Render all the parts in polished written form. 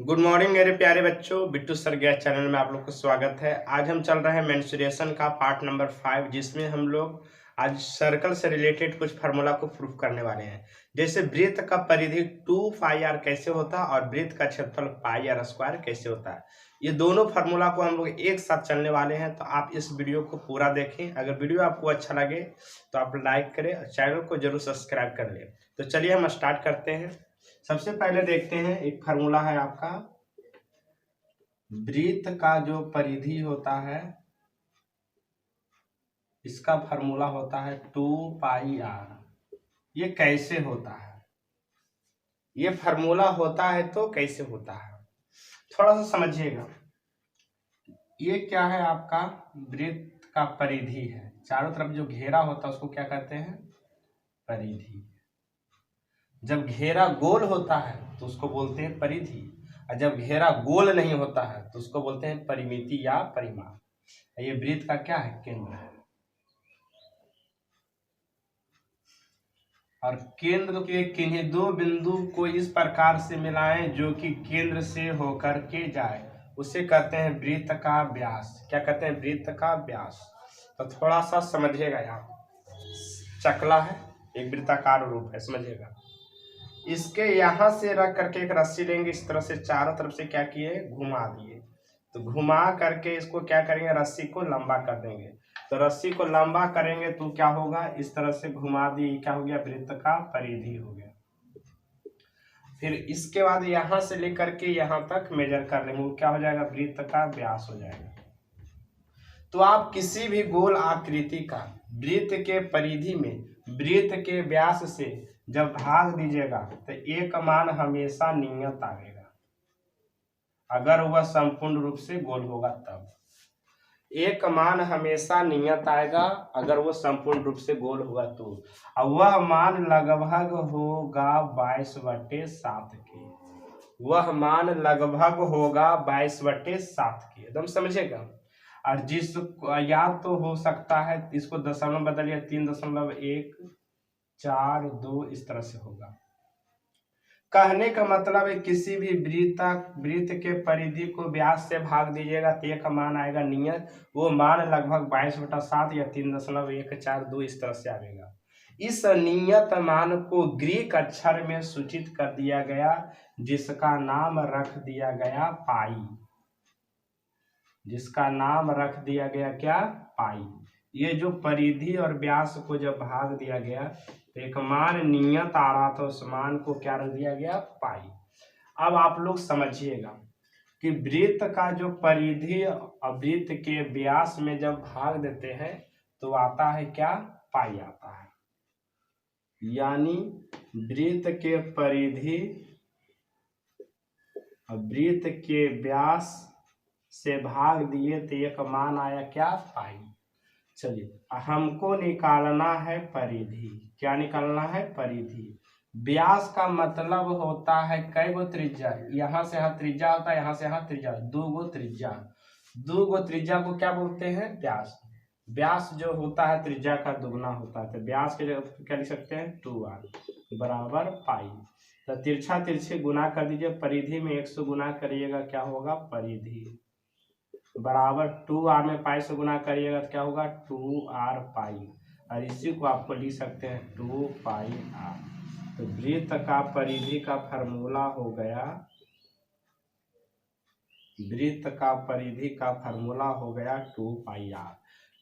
Good morning मेरे प्यारे बच्चों, बिट्टू सर गैस चैनल में आप लोग को स्वागत है। आज हम चल रहे हैं मेंस्ट्रुएशन का पार्ट नंबर 5, जिसमें हम लोग आज सर्कल से रिलेटेड कुछ फार्मूला को प्रूफ करने वाले हैं। जैसे वृत्त का परिधि 2 पाई आर कैसे होता है और वृत्त का क्षेत्रफल पाई आर स्क्वायर कैसे होता है। ये दोनों फार्मूला को हम लोग एक साथ चलने वाले हैं, तो आप इस वीडियो को पूरा देखें। अगर वीडियो आपको अच्छा लगे तो आप लाइक करें और चैनल को जरूर सब्सक्राइब कर लें। तो चलिए हम स्टार्ट करते हैं। सबसे पहले देखते हैं, एक फार्मूला है आपका, वृत्त का जो परिधि होता है इसका फार्मूला होता है 2 पाई आर। ये कैसे होता है, ये फार्मूला होता है तो कैसे होता है, थोड़ा सा समझिएगा। ये क्या है, आपका वृत्त का परिधि है। चारों तरफ जो घेरा होता है उसको क्या कहते हैं, परिधि। जब घेरा गोल होता है तो उसको बोलते हैं परिधि, और जब घेरा गोल नहीं होता है तो उसको बोलते हैं परिमिति या परिमाप। ये वृत्त का क्या है, केंद्र है। और केंद्र के किन्हीं दो बिंदु को इस प्रकार से मिलाएं जो कि केंद्र से होकर के जाए, उसे कहते हैं वृत्त का व्यास। क्या कहते हैं, वृत्त का व्यास। तो थोड़ा सा समझिएगा, यहाँ चकला है, एक वृत्ताकार रूप है, समझिएगा। इसके यहाँ से रख करके एक रस्सी लेंगे, इस तरह से चारों तरफ से क्या किए, घुमा दिए। तो घुमा करके इसको क्या करेंगे, रस्सी को लंबा कर देंगे। तो रस्सी को लंबा करेंगे तो क्या होगा, इस तरह से घुमा दिए, क्या हो गया, वृत्त का परिधि हो गया। फिर इसके बाद यहाँ से लेकर के यहाँ तक मेजर कर लेंगे, वो क्या हो जाएगा, वृत्त का व्यास हो जाएगा। तो आप किसी भी गोल आकृति का वृत्त के परिधि में वृत्त के व्यास से जब भाग दीजिएगा तो एक मान हमेशा नियत आएगा, अगर वह संपूर्ण रूप से गोल होगा तब। एक मान हमेशा नियत आएगा अगर वो संपूर्ण रूप से गोल होगा तो। और वह मान लगभग होगा 22/7 के। वह मान लगभग होगा 22/7 के, एकदम समझेगा। और जिस या तो हो सकता है, इसको दशमलव बदलिए, 3.142 इस तरह से होगा। कहने का मतलब है किसी भी वृत्त के परिधि को व्यास से भाग दीजिएगा तो एक मान आएगा नियत, वो मान लगभग 22/7 या 3.142 इस तरह से आएगा। इस नियत मान को ग्रीक अक्षर में सूचित कर दिया गया, जिसका नाम रख दिया गया पाई। जिसका नाम रख दिया गया क्या, पाई। ये जो परिधि और व्यास को जब भाग दिया गया तो एक मान नियत आ रहा था, उस मान को क्या रख दिया गया, पाई। अब आप लोग समझिएगा कि वृत्त का जो परिधि और वृत्त के व्यास में जब भाग देते हैं तो आता है क्या, पाई आता है। यानी वृत्त के परिधि और वृत्त के व्यास से भाग दिए तो एक मान आया क्या, पाई। चलिए हमको निकालना है परिधि। क्या निकालना है, परिधि। व्यास का मतलब होता है कई गो त्रिज्या, यहाँ से यहाँ त्रिज्या होता है, यहाँ से यहाँ त्रिज्या, 2 गो त्रिज्या। 2 गो त्रिज्या को क्या बोलते हैं, व्यास। व्यास जो होता है त्रिज्या का दुगना होता है, तो व्यास के जगह क्या लिख सकते हैं, 2r बराबर पाई। तो तिरछा तिरछे गुना कर दीजिए, परिधि में 100 गुना करिएगा, क्या होगा, परिधि बराबर 2r में पाई से गुना करिएगा तो क्या होगा, 2r पाई। और इसी को आपको लिख सकते हैं 2 पाई r। तो वृत्त का परिधि का फार्मूला हो गया, वृत्त का परिधि का फार्मूला हो गया 2 पाई r।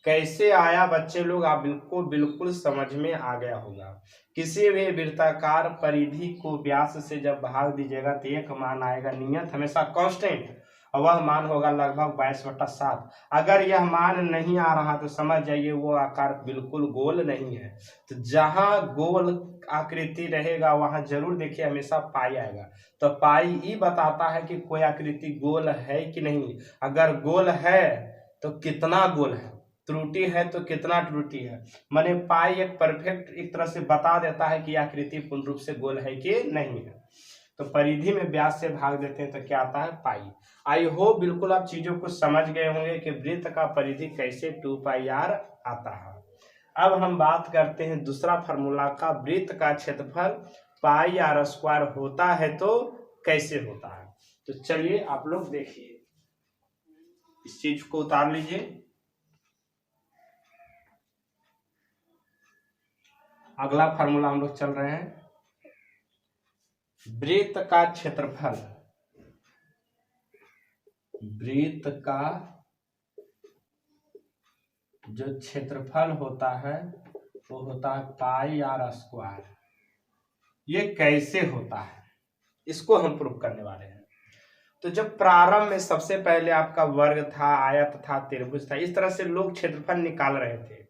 कैसे आया बच्चे लोग, आप बिल्कुल समझ में आ गया होगा। किसी भी वृत्ताकार परिधि को व्यास से जब भाग दीजिएगा तो एक मान आएगा नियत, हमेशा कांस्टेंट, और वह मान होगा लगभग 22/7। अगर यह मान नहीं आ रहा तो समझ जाइए वो आकार बिल्कुल गोल नहीं है। तो जहां गोल आकृति रहेगा वहां जरूर देखिए हमेशा पाई आएगा। तो पाई ही बताता है कि कोई आकृति गोल है कि नहीं। अगर गोल है तो कितना गोल है, त्रुटि है तो कितना त्रुटि है। माने पाई एक परफेक्ट एक तरह से बता देता है कि आकृति पूर्ण रूप से गोल है कि नहीं है। तो परिधि में व्यास से भाग देते हैं तो क्या आता है, पाई। आई होप बिल्कुल आप चीजों को समझ गए होंगे कि वृत्त का परिधि कैसे 2 पाई r आता है। अब हम बात करते हैं दूसरा फार्मूला का, वृत्त का क्षेत्रफल पाई r स्क्वायर होता है तो कैसे होता है। तो चलिए आप लोग देखिए, इस चीज को उतार लीजिए। अगला फार्मूला हम लोग चल रहे हैं, वृत्त का क्षेत्रफल, वृत्त का जो क्षेत्रफल होता है वो होता है पाई आर स्क्वायर। ये कैसे होता है इसको हम प्रूव करने वाले हैं। तो जब प्रारंभ में सबसे पहले आपका वर्ग था, आयत था, त्रिभुज था, इस तरह से लोग क्षेत्रफल निकाल रहे थे।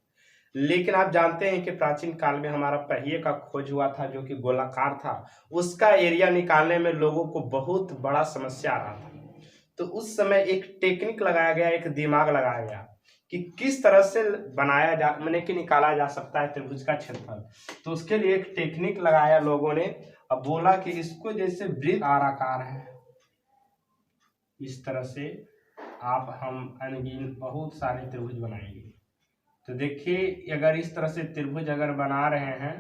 लेकिन आप जानते हैं कि प्राचीन काल में हमारा पहिए का खोज हुआ था जो कि गोलाकार था, उसका एरिया निकालने में लोगों को बहुत बड़ा समस्या आ रहा था। तो उस समय एक टेक्निक लगाया गया, एक दिमाग लगाया गया कि किस तरह से बनाया जा मैंने कि निकाला जा सकता है त्रिभुज का क्षेत्रफल। तो उसके लिए एक टेक्निक लगाया लोगों ने। अब बोला कि इसको जैसे वृत्त आकार है, इस तरह से हम अनगिन बहुत सारे त्रिभुज बनाएंगे। तो देखिए, अगर इस तरह से त्रिभुज अगर बना रहे हैं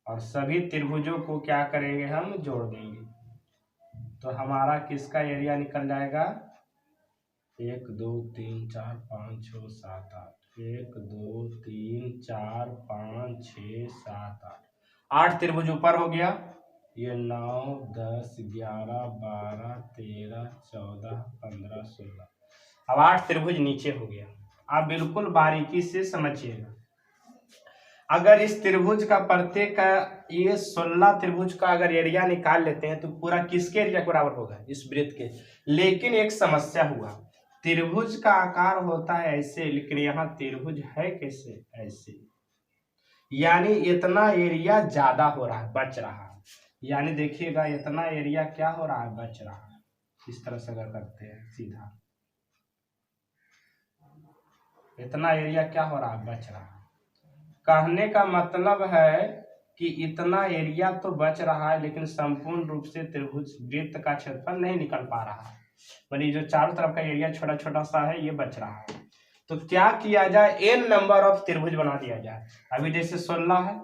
और सभी त्रिभुजों को क्या करेंगे, हम जोड़ देंगे, तो हमारा किसका एरिया निकल जाएगा, 1 2 3 4 5 6 7 8, 1 2 3 4 5 6 7 8 त्रिभुज ऊपर हो गया। ये 9 10 11 12 13 14 15 16, अब 8 त्रिभुज नीचे हो गया। आप बिल्कुल बारीकी से समझिएगा, अगर इस त्रिभुज का प्रत्येक का ये 16 त्रिभुज का अगर एरिया निकाल लेते हैं तो पूरा किसके एरिया के बराबर होगा, इस वृत्त के। लेकिन एक समस्या हुआ, त्रिभुज का आकार होता है ऐसे, लेकिन यहाँ त्रिभुज है कैसे, ऐसे, यानी इतना एरिया ज्यादा हो रहा है, बच रहा है। यानी देखिएगा इतना एरिया क्या हो रहा है, बच रहा है। इस तरह से अगर करते हैं सीधा, इतना एरिया क्या हो रहा है, बच रहा है। कहने का मतलब है कि इतना एरिया तो बच रहा है, लेकिन संपूर्ण रूप से त्रिभुज वृत्त का क्षेत्रफल नहीं निकल पा रहा है। यानी जो चारों तरफ का एरिया छोटा छोटा सा है, ये बच रहा है। तो क्या किया जाए, n नंबर ऑफ त्रिभुज बना दिया जाए। अभी जैसे 16 है,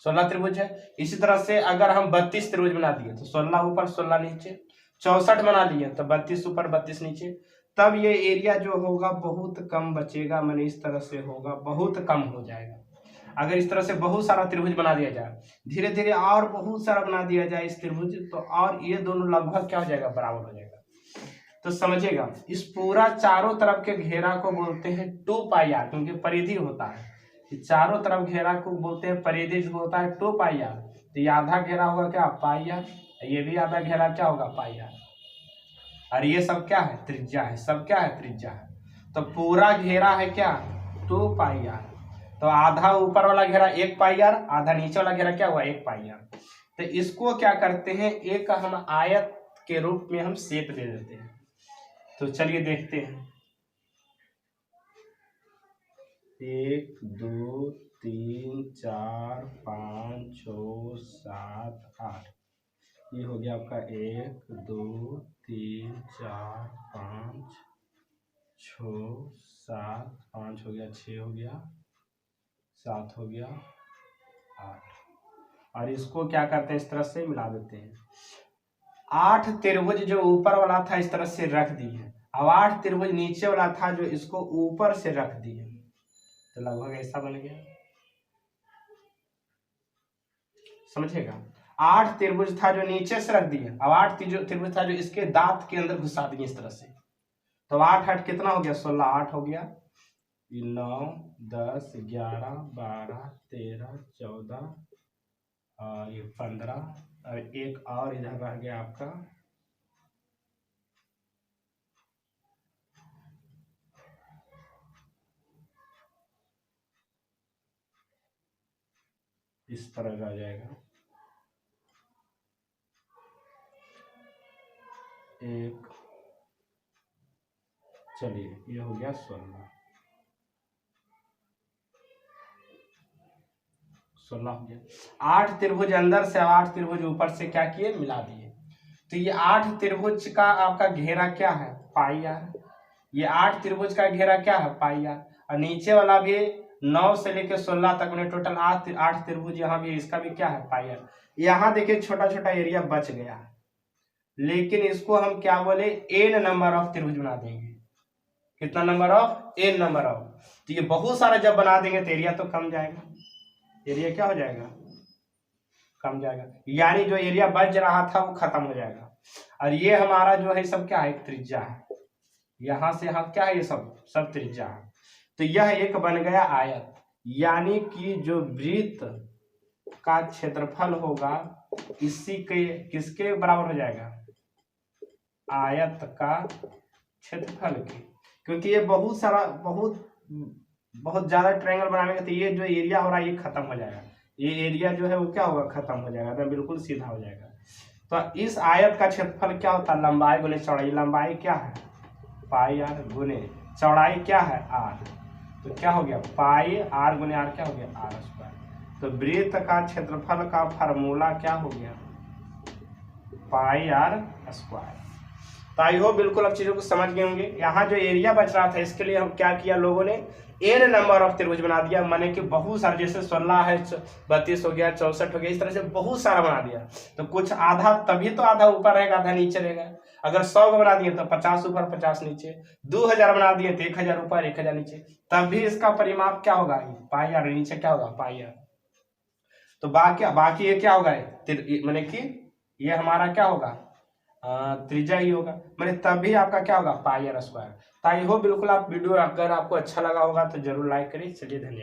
16 त्रिभुज है, इसी तरह से अगर हम 32 त्रिभुज बना दिए तो 16 ऊपर 16 नीचे, 64 बना लिए तो 32 ऊपर 32 नीचे, तब ये एरिया जो होगा बहुत कम बचेगा। मैंने इस तरह से होगा, बहुत कम हो जाएगा। अगर इस तरह से बहुत सारा त्रिभुज बना दिया जाए, धीरे धीरे और बहुत सारा बना दिया जाए इस त्रिभुज, तो और ये दोनों लगभग क्या हो जाएगा, बराबर हो जाएगा। तो समझिएगा, इस पूरा चारों तरफ के घेरा को बोलते हैं 2πr, क्योंकि परिधि होता है। चारों तरफ घेरा को बोलते हैं परिधि, जो होता है 2πr। तो ये आधा घेरा होगा क्या, πr, ये भी आधा घेरा क्या होगा, πr, और ये सब क्या है, त्रिज्या है, सब क्या है, त्रिज्या है। तो पूरा घेरा है क्या, 2πr। तो आधा ऊपर वाला घेरा 1πr, आधा नीचे वाला घेरा क्या हुआ, 1πr। तो इसको क्या करते हैं, एक हम आयत के रूप में हम शेप दे देते हैं। तो चलिए देखते हैं, 1 2 3 4 5 6 7 8, ये हो गया आपका 1 2 3 4 5 6 7, 5 हो गया, 6 हो गया, 7 हो गया, 8, और इसको क्या करते हैं, इस तरह से मिला देते हैं। 8 त्रिभुज जो ऊपर वाला था इस तरह से रख दिए, अब 8 त्रिभुज नीचे वाला था जो इसको ऊपर से रख दिए, तो लगभग ऐसा बन गया। समझेगा, 8 त्रिभुज था जो नीचे से रख दिए, अब 8 त्रिभुज था जो इसके दांत के अंदर घुसा दिए इस तरह से। तो 8 8 कितना हो गया, 16, 8 हो गया, 9 10 11 12 13 14 और ये 15, और एक और इधर रह गया आपका, इस तरह रह जाएगा, एक, चलिए ये हो गया 16 हो गया। 8 त्रिभुज अंदर से, 8 त्रिभुज ऊपर से क्या किए, मिला दिए। तो ये 8 त्रिभुज का आपका घेरा क्या है, πr। ये 8 त्रिभुज का घेरा क्या है, πr, और नीचे वाला भी 9 से लेकर 16 तक में टोटल 8 त्रिभुज, यहाँ भी इसका भी क्या है, πr। यहाँ देखिए छोटा छोटा एरिया बच गया है, लेकिन इसको हम क्या बोले, एन नंबर ऑफ त्रिभुज बना देंगे। कितना number of, N number of. तो ये बहुत सारा जब बना देंगे तो एरिया तो कम जाएगा, एरिया क्या हो जाएगा, कम जाएगा, यानी जो एरिया बच रहा था वो खत्म हो जाएगा। और ये हमारा जो है सब क्या है, एक त्रिज्या है, यहां से यहाँ क्या है, ये सब त्रिज्या है। तो यह एक बन गया आयत, यानी कि जो वृत्त का क्षेत्रफल होगा इसी के किसके बराबर हो जाएगा, आयत का क्षेत्रफल के। क्योंकि ये बहुत सारा बहुत ज्यादा ट्रायंगल बनाएंगे तो ये जो एरिया हो रहा है ये खत्म हो जाएगा, ये एरिया जो है वो क्या होगा, खत्म हो जाएगा, तो बिल्कुल सीधा हो जाएगा। तो इस आयत का क्षेत्रफल क्या होता है, लंबाई गुने चौड़ाई। लंबाई क्या है, पाई आर, गुने चौड़ाई क्या है, आर। तो क्या हो गया, पाई आर गुने आर क्या हो गया, आर स्क्वायर। तो वृत्त का क्षेत्रफल का फार्मूला क्या हो गया, पाई आर स्क्वायर। तो आई होप बिल्कुल अब चीजों को समझ गए होंगे। यहाँ जो एरिया बच रहा था इसके लिए हम क्या किया, लोगों ने एन नंबर ऑफ त्रिभुज बना दिया, माने कि बहुत सारे, जैसे 16 है, 32 हो गया, 64 हो गया, इस तरह से बहुत सारा बना दिया। तो कुछ आधा, तभी तो आधा ऊपर रहेगा आधा नीचे रहेगा। अगर 100 को बना दिए तो 50 ऊपर 50 नीचे, 2000 बना दिए तो 1000 ऊपर 1000 नीचे, तब भी इसका परिमाप क्या होगा, पाई आर, नीचे क्या होगा, पाई आर। तो बाकी ये क्या होगा, माने कि ये हमारा क्या होगा, त्रिज्या ही होगा, मैंने तब भी आपका क्या होगा, पाई आर स्क्वायर। तो आई होप बिल्कुल आप वीडियो अगर आपको अच्छा लगा होगा तो जरूर लाइक करिए। चलिए धन्यवाद।